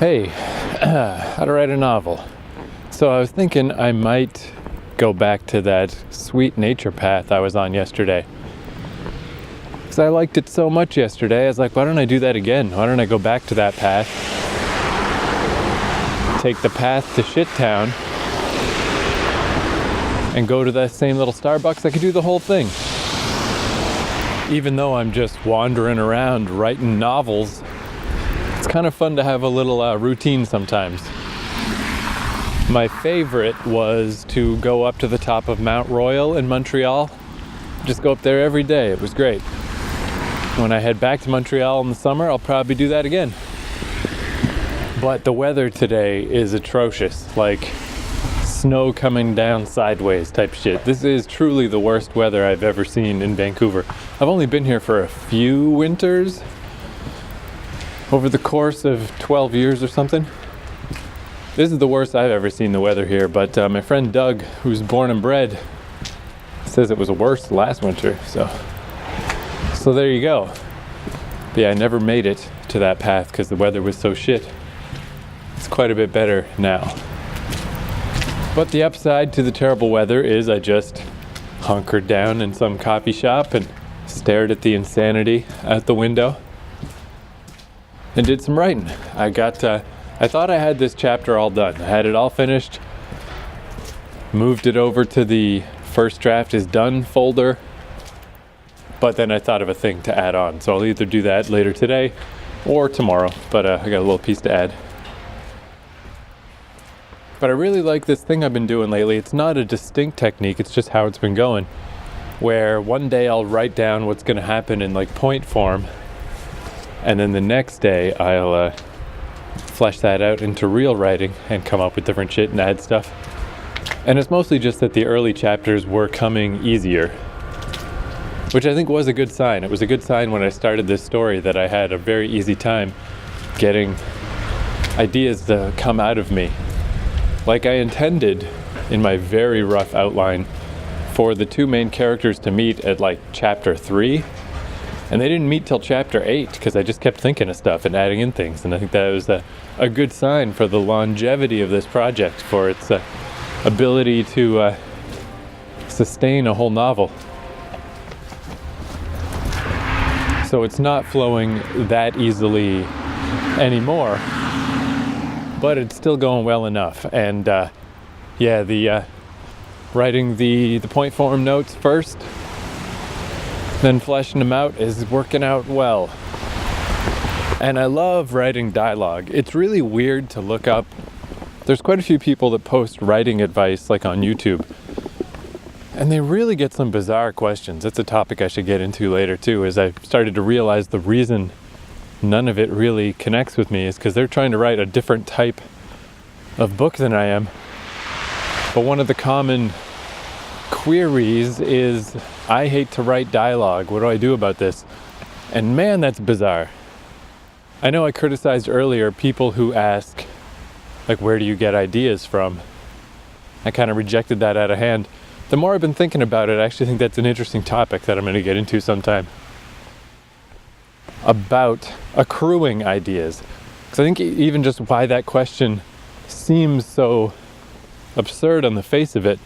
Hey, how to write a novel. So I was thinking I might go back to that sweet nature path I was on yesterday. Because I liked it so much yesterday, I was like, why don't I do that again? Why don't I go back to that path? Take the path to Shit Town and go to that same little Starbucks. I could do the whole thing. Even though I'm just wandering around writing novels, it's kind of fun to have a little routine sometimes. My favorite was to go up to the top of Mount Royal in Montreal. Just go up there every day. It was great. When I head back to Montreal in the summer, I'll probably do that again. But the weather today is atrocious, like snow coming down sideways type shit. This is truly the worst weather I've ever seen in Vancouver. I've only been here for a few winters over the course of 12 years or something. This is the worst I've ever seen the weather here, but my friend Doug, who's born and bred, says it was worse last winter, so there you go. But yeah, I never made it to that path because the weather was so shit. It's quite a bit better now. But the upside to the terrible weather is I just hunkered down in some coffee shop and stared at the insanity out the window and did some writing. I thought I had this chapter all done. I had it all finished, moved it over to the first draft is done folder, but then I thought of a thing to add on. So I'll either do that later today or tomorrow, but I got a little piece to add. But I really like this thing I've been doing lately. It's not a distinct technique, it's just how it's been going, where one day I'll write down what's going to happen in like point form, and then the next day I'll flesh that out into real writing and come up with different shit and add stuff. And it's mostly just that the early chapters were coming easier, which I think was a good sign. It was a good sign when I started this story that I had a very easy time getting ideas to come out of me. Like I intended in my very rough outline for the two main characters to meet at like chapter 3, and they didn't meet till chapter 8 because I just kept thinking of stuff and adding in things, and I think that was a good sign for the longevity of this project, for its ability to sustain a whole novel. So it's not flowing that easily anymore, but it's still going well enough. And writing the point form notes first, then fleshing them out is working out well. And I love writing dialogue. It's really weird to look up. There's quite a few people that post writing advice like on YouTube, and they really get some bizarre questions. It's a topic I should get into later too, as I started to realize the reason none of it really connects with me is because they're trying to write a different type of book than I am. But one of the common queries is, I hate to write dialogue. What do I do about this? And man, that's bizarre. I know I criticized earlier people who ask, like, where do you get ideas from? I kind of rejected that out of hand. The more I've been thinking about it, I actually think that's an interesting topic that I'm going to get into sometime. About accruing ideas. Because I think even just why that question seems so absurd on the face of it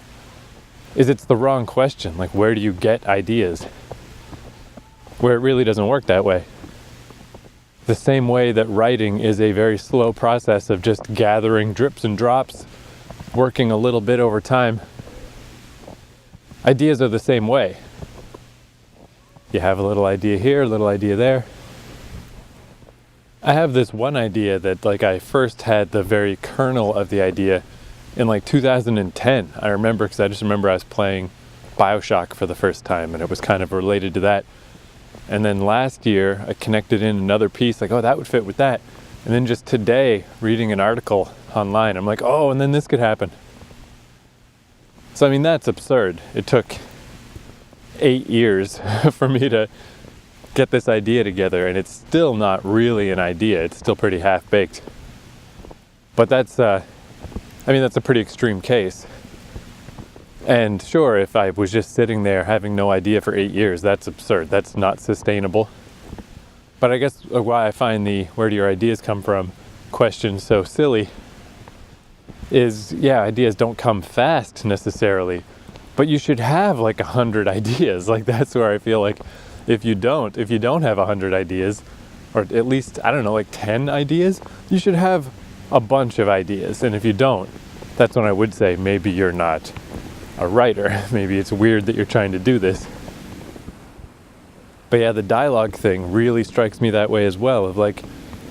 is it's the wrong question. Like, where do you get ideas? Where it really doesn't work that way. The same way that writing is a very slow process of just gathering drips and drops, working a little bit over time. Ideas are the same way. You have a little idea here, a little idea there. I have this one idea that like I first had the very kernel of the idea in like 2010. I remember because I just remember I was playing BioShock for the first time and it was kind of related to that. And then last year I connected in another piece like, oh, that would fit with that. And then just today reading an article online, I'm like, oh, and then this could happen. So I mean, that's absurd. It took 8 years for me to get this idea together, and it's still not really an idea. It's still pretty half-baked. But that's a pretty extreme case. And sure, if I was just sitting there having no idea for 8 years, that's absurd. That's not sustainable. But I guess why I find the where do your ideas come from question so silly is, yeah, ideas don't come fast necessarily, but you should have like 100 ideas. Like that's where I feel like if you don't have 100 ideas, or at least, I don't know, like 10 ideas, you should have a bunch of ideas. And if you don't, that's when I would say maybe you're not a writer. Maybe it's weird that you're trying to do this. But yeah, the dialogue thing really strikes me that way as well, of like,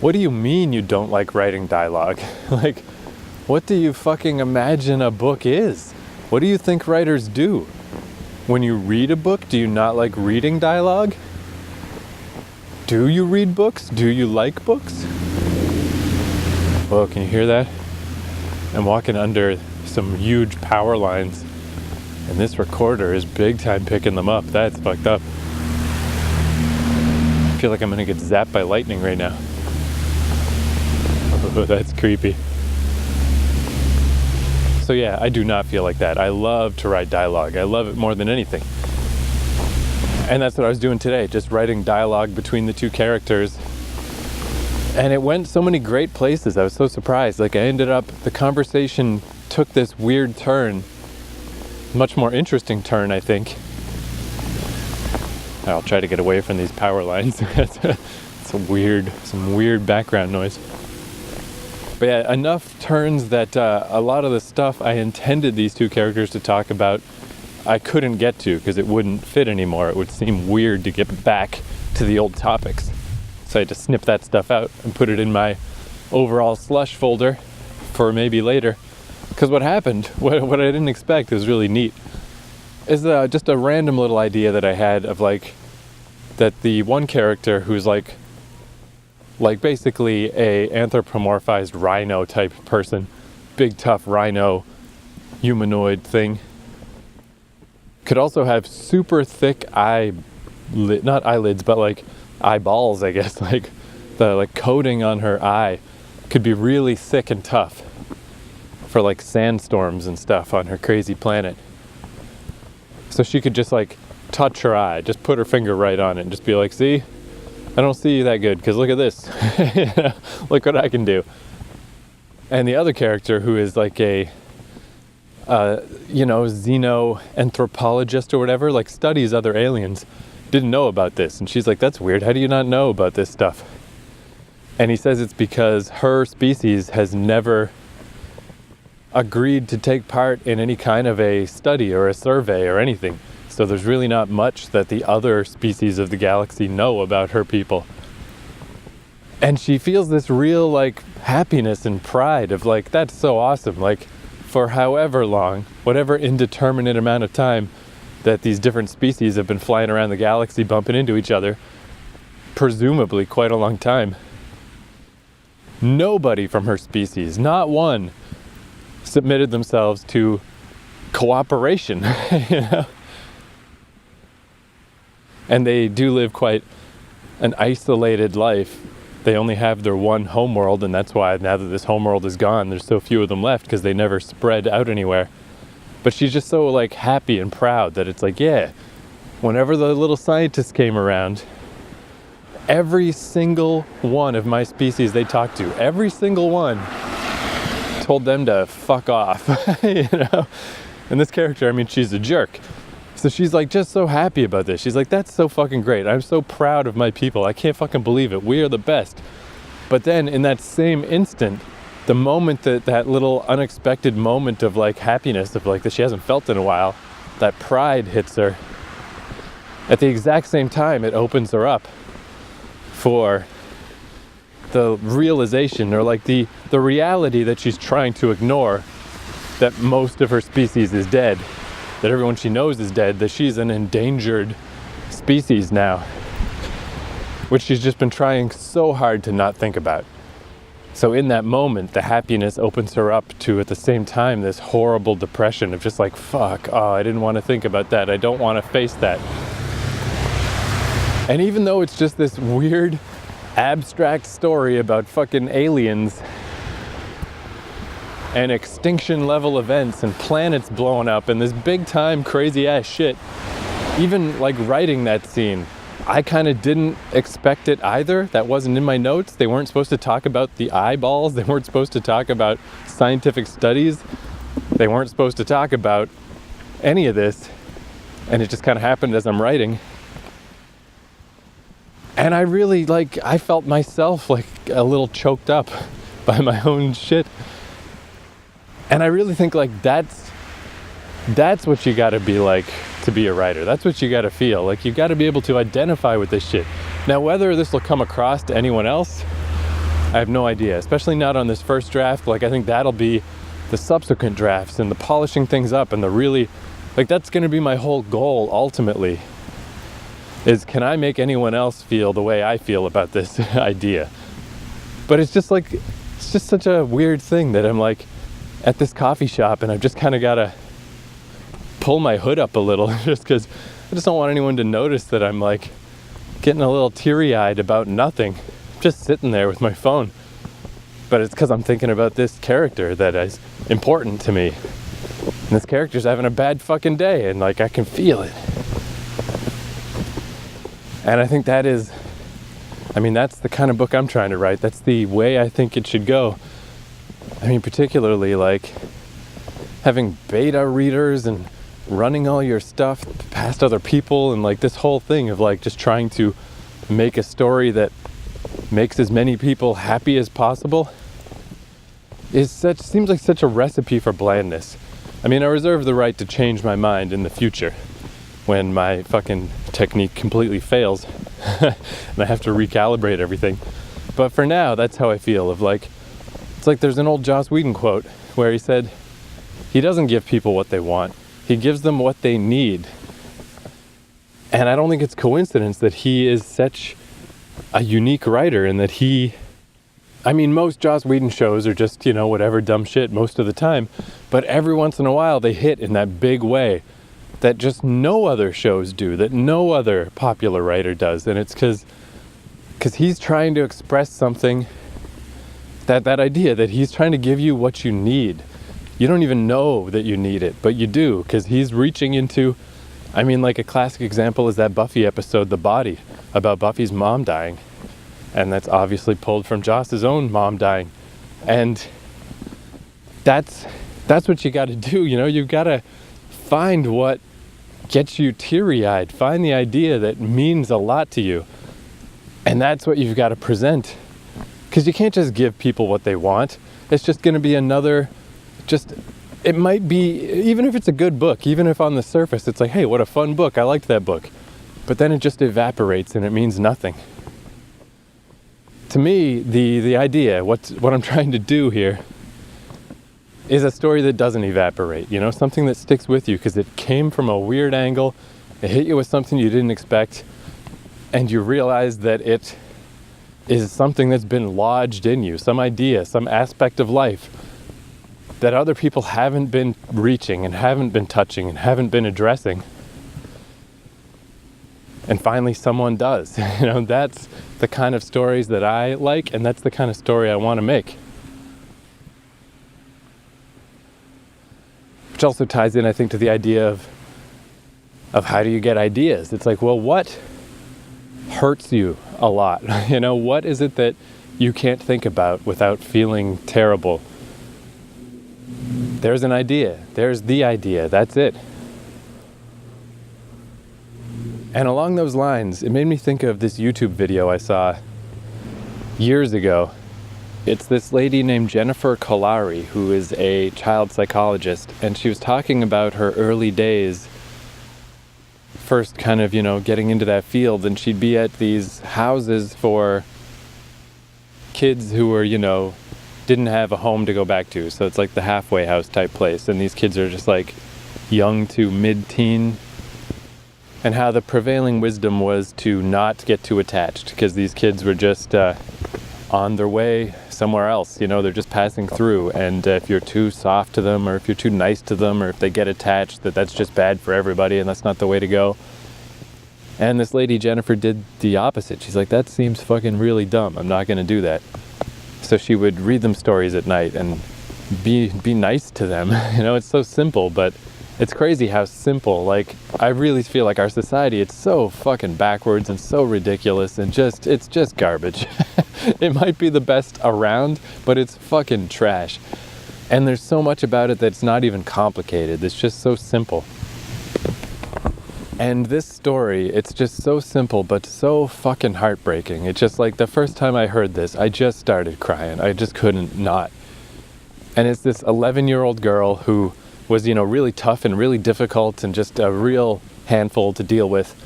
what do you mean you don't like writing dialogue? Like, what do you fucking imagine a book is? What do you think writers do? When you read a book, do you not like reading dialogue? Do you read books? Do you like books? Whoa, can you hear that? I'm walking under some huge power lines, and this recorder is big time picking them up. That's fucked up. I feel like I'm gonna get zapped by lightning right now. Oh, that's creepy. So yeah, I do not feel like that. I love to write dialogue. I love it more than anything. And that's what I was doing today, just writing dialogue between the two characters. And it went so many great places. I was so surprised. Like the conversation took this weird turn, much more interesting turn, I think. I'll try to get away from these power lines. It's some weird background noise. But yeah, enough turns that a lot of the stuff I intended these two characters to talk about, I couldn't get to because it wouldn't fit anymore. It would seem weird to get back to the old topics. So I had to snip that stuff out and put it in my overall slush folder for maybe later. Because what happened, what I didn't expect is really neat, is just a random little idea that I had of like, that the one character who's like basically a anthropomorphized rhino type person, big tough rhino humanoid thing, could also have super thick not eyelids, but like eyeballs, I guess. Like the coating on her eye could be really thick and tough for like sandstorms and stuff on her crazy planet. So she could just like touch her eye, just put her finger right on it and just be like, see, I don't see you that good because look at this. Look what I can do. And the other character, who is like a xenoanthropologist or whatever, like studies other aliens, didn't know about this. And she's like, that's weird. How do you not know about this stuff? And he says it's because her species has never agreed to take part in any kind of a study or a survey or anything. So there's really not much that the other species of the galaxy know about her people. And she feels this real like happiness and pride of like, that's so awesome. Like for however long, whatever indeterminate amount of time that these different species have been flying around the galaxy bumping into each other, presumably quite a long time, nobody from her species, not one, submitted themselves to cooperation. You know? And they do live quite an isolated life. They only have their one homeworld, and that's why now that this homeworld is gone, there's so few of them left, because they never spread out anywhere. But she's just so like happy and proud that it's like, yeah, whenever the little scientists came around, every single one of my species they talked to, every single one told them to fuck off. You know? And this character, I mean, she's a jerk. So she's like just so happy about this. She's like, that's so fucking great. I'm so proud of my people. I can't fucking believe it. We are the best. But then in that same instant, the moment that little unexpected moment of like happiness, of like that she hasn't felt in a while, that pride hits her. At the exact same time, it opens her up for the realization, or like the reality that she's trying to ignore, that most of her species is dead. That everyone she knows is dead, that she's an endangered species now, which she's just been trying so hard to not think about. So in that moment, the happiness opens her up to, at the same time, this horrible depression of just like, fuck, oh, I didn't want to think about that. I don't want to face that. And even though it's just this weird, abstract story about fucking aliens and extinction level events and planets blowing up and this big time crazy ass shit, even like writing that scene, I kind of didn't expect it either. That wasn't in my notes. They weren't supposed to talk about the eyeballs. They weren't supposed to talk about scientific studies. They weren't supposed to talk about any of this. And it just kind of happened as I'm writing. And I really, I felt myself like a little choked up by my own shit. And I really think that's what you gotta be like to be a writer. That's what you gotta feel. Like, you gotta be able to identify with this shit. Now, whether this will come across to anyone else, I have no idea, especially not on this first draft. I think that'll be the subsequent drafts and the polishing things up and the really, that's gonna be my whole goal ultimately, is can I make anyone else feel the way I feel about this idea? But it's just such a weird thing that I'm at this coffee shop and I've just kind of gotta pull my hood up a little just because I just don't want anyone to notice that I'm getting a little teary-eyed about nothing. I'm just sitting there with my phone. But it's because I'm thinking about this character that is important to me. And this character's having a bad fucking day and I can feel it. And I think that's the kind of book I'm trying to write. That's the way I think it should go. Particularly having beta readers and running all your stuff past other people and this whole thing of just trying to make a story that makes as many people happy as possible seems like such a recipe for blandness. I reserve the right to change my mind in the future when my fucking technique completely fails and I have to recalibrate everything. But for now, that's how I feel it's there's an old Joss Whedon quote where he said, he doesn't give people what they want. He gives them what they need. And I don't think it's coincidence that he is such a unique writer and that most Joss Whedon shows are just, whatever dumb shit most of the time. But every once in a while they hit in that big way that just no other shows do, that no other popular writer does. And it's because he's trying to express something, that idea that he's trying to give you what you need. You don't even know that you need it, but you do, because he's reaching into, a classic example is that Buffy episode, The Body, about Buffy's mom dying. And that's obviously pulled from Joss's own mom dying. And that's what you gotta do, you've gotta find what gets you teary-eyed, find the idea that means a lot to you. And that's what you've gotta present. Because you can't just give people what they want. It's just gonna be another, it might be, even if it's a good book, even if on the surface it's hey, what a fun book, I liked that book. But then it just evaporates and it means nothing. To me, the idea, what I'm trying to do here, is a story that doesn't evaporate, something that sticks with you because it came from a weird angle, it hit you with something you didn't expect, and you realize that it is something that's been lodged in you, some idea, some aspect of life that other people haven't been reaching and haven't been touching and haven't been addressing. And finally someone does. That's the kind of stories that I like, and that's the kind of story I want to make. Which also ties in, I think, to the idea of how do you get ideas? It's what hurts you a lot? What is it that you can't think about without feeling terrible? There's an idea. There's the idea. That's it. And along those lines, it made me think of this YouTube video I saw years ago. It's this lady named Jennifer Kolari, who is a child psychologist, and she was talking about her early days, first kind of, getting into that field, and she'd be at these houses for kids who were, didn't have a home to go back to. So it's the halfway house type place. And these kids are just young to mid-teen. And how the prevailing wisdom was to not get too attached because these kids were just on their way somewhere else. They're just passing through. And if you're too soft to them or if you're too nice to them or if they get attached, that's just bad for everybody and that's not the way to go. And this lady, Jennifer, did the opposite. She's that seems fucking really dumb. I'm not going to do that. So she would read them stories at night and be nice to them. It's so simple, but It's crazy how simple, like, I really feel like our society, it's so fucking backwards and so ridiculous and it's just garbage. It might be the best around, but it's fucking trash. And there's so much about it that's not even complicated. It's just so simple. And this story, it's just so simple, but so fucking heartbreaking. It's just like the first time I heard this, I just started crying. I just couldn't not. And it's this 11-year-old girl who was, really tough and really difficult and just a real handful to deal with.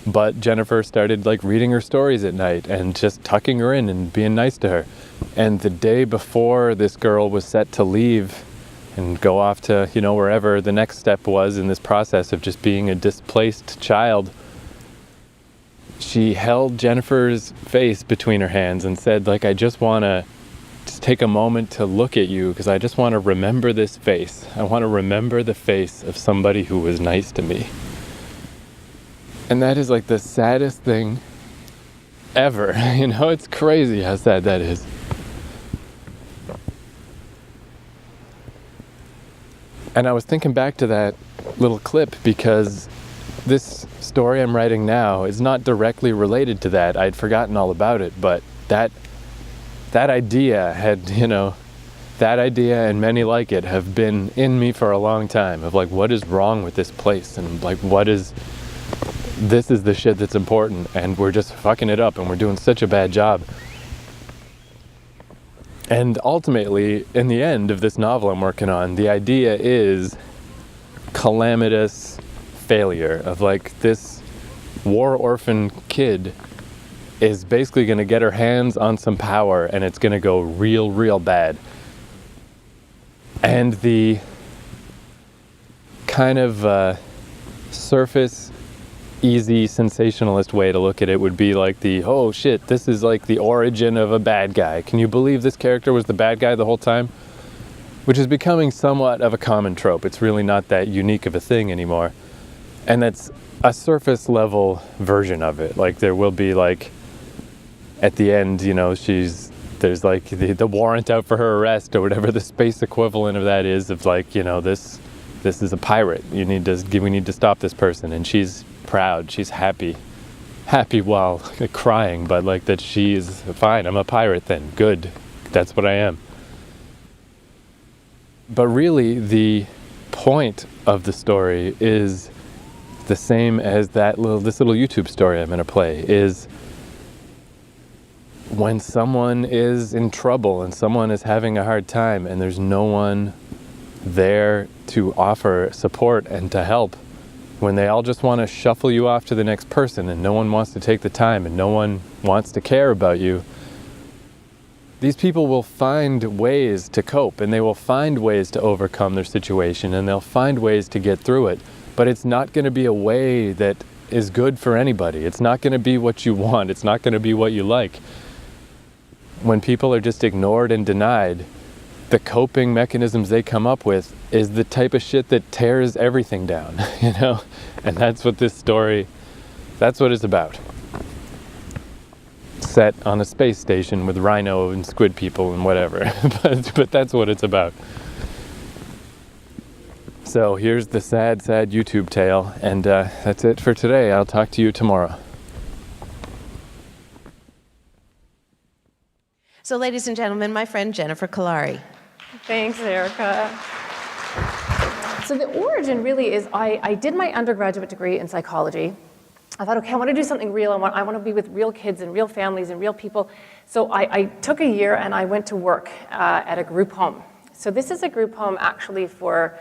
But Jennifer started like reading her stories at night and just tucking her in and being nice to her. And the day before this girl was set to leave and go off to, wherever the next step was in this process of just being a displaced child, she held Jennifer's face between her hands and said, like, I just want to just take a moment to look at you because I just want to remember this face. I want to remember the face of somebody who was nice to me. And that is like the saddest thing ever. It's crazy how sad that is. And I was thinking back to that little clip because this story I'm writing now is not directly related to that. I'd forgotten all about it, but that idea had, that idea and many like it have been in me for a long time of like, what is wrong with this place? And like, this is the shit that's important and we're just fucking it up and we're doing such a bad job. And ultimately, in the end of this novel I'm working on, the idea is calamitous failure of like this war orphan kid is basically going to get her hands on some power and it's going to go real, real bad. And the kind of surface easy sensationalist way to look at it would be like oh shit, this is like the origin of a bad guy. Can you believe this character was the bad guy the whole time? Which is becoming somewhat of a common trope. It's really not that unique of a thing anymore. And that's a surface level version of it. Like there will be like, at the end, there's like the warrant out for her arrest or whatever the space equivalent of that is of like, this is a pirate. We need to stop this person. And she's proud, she's happy while crying, but like that she's fine, I'm a pirate then, good, that's what I am. But really the point of the story is the same as this little YouTube story I'm going to play, is when someone is in trouble and someone is having a hard time and there's no one there to offer support and to help, when they all just want to shuffle you off to the next person and no one wants to take the time and no one wants to care about you, these people will find ways to cope and they will find ways to overcome their situation and they'll find ways to get through it. But it's not going to be a way that is good for anybody. It's not going to be what you want. It's not going to be what you like. When people are just ignored and denied, the coping mechanisms they come up with is the type of shit that tears everything down, And that's what this story, that's what it's about. Set on a space station with rhino and squid people and whatever, but that's what it's about. So here's the sad YouTube tale, and that's it for today. I'll talk to you tomorrow. So ladies and gentlemen, my friend Jennifer Kolari. Thanks, Erica. So the origin really is, I did my undergraduate degree in psychology. I thought, okay, I want to do something real. I want to be with real kids and real families and real people. So I took a year and I went to work at a group home. So this is a group home actually for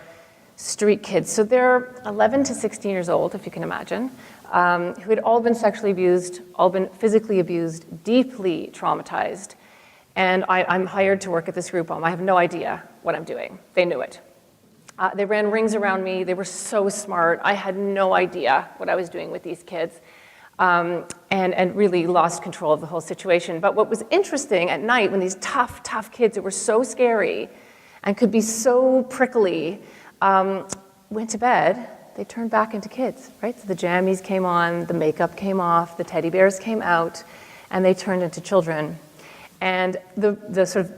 street kids. So they're 11 to 16 years old, if you can imagine, who had all been sexually abused, all been physically abused, deeply traumatized. And I'm hired to work at this group home. I have no idea what I'm doing. They knew it. They ran rings around me. They were so smart. I had no idea what I was doing with these kids, and really lost control of the whole situation. But what was interesting at night, when these tough kids that were so scary and could be so prickly went to bed, they turned back into kids, right? So the jammies came on, the makeup came off, the teddy bears came out, and they turned into children. And the sort of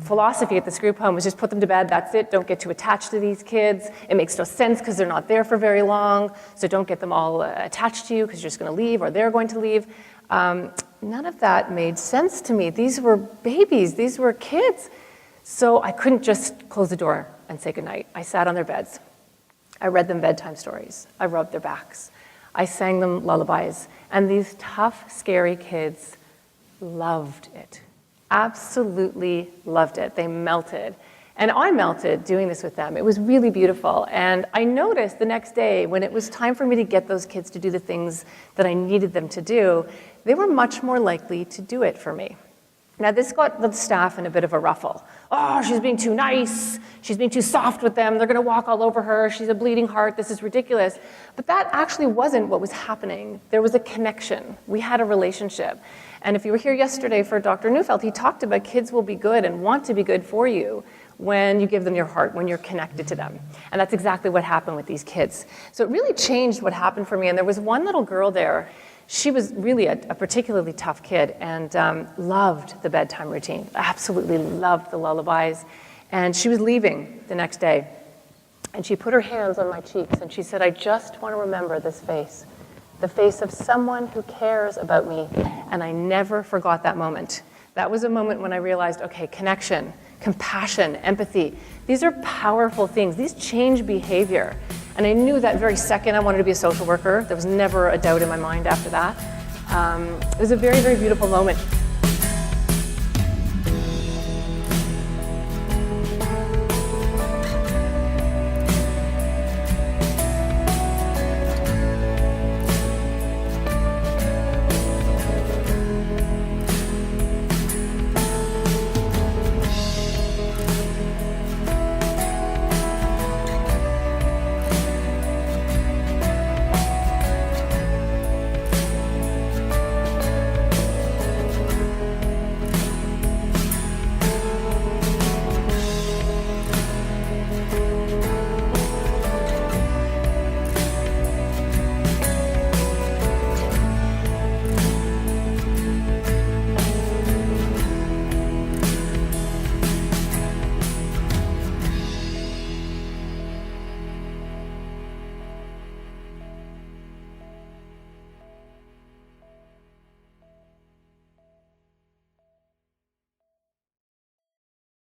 philosophy at this group home was just put them to bed, that's it, don't get too attached to these kids. It makes no sense because they're not there for very long, so don't get them all attached to you because you're just gonna leave or they're going to leave. None of that made sense to me. These were babies, these were kids. So I couldn't just close the door and say goodnight. I sat on their beds. I read them bedtime stories. I rubbed their backs. I sang them lullabies. And these tough, scary kids loved it. Absolutely loved it. They melted. And I melted doing this with them. It was really beautiful. And I noticed the next day when it was time for me to get those kids to do the things that I needed them to do, they were much more likely to do it for me. Now this got the staff in a bit of a ruffle. Oh, she's being too nice. She's being too soft with them. They're gonna walk all over her. She's a bleeding heart. This is ridiculous. But that actually wasn't what was happening. There was a connection. We had a relationship. And if you were here yesterday for Dr. Neufeld, he talked about kids will be good and want to be good for you when you give them your heart, when you're connected to them. And that's exactly what happened with these kids. So it really changed what happened for me. And there was one little girl there. She was really a particularly tough kid and loved the bedtime routine, absolutely loved the lullabies. And she was leaving the next day. And she put her hands on my cheeks and she said, I just want to remember this face, the face of someone who cares about me. And I never forgot that moment. That was a moment when I realized, okay, connection, compassion, empathy, these are powerful things. These change behavior. And I knew that very second I wanted to be a social worker. There was never a doubt in my mind after that. It was a very, very beautiful moment.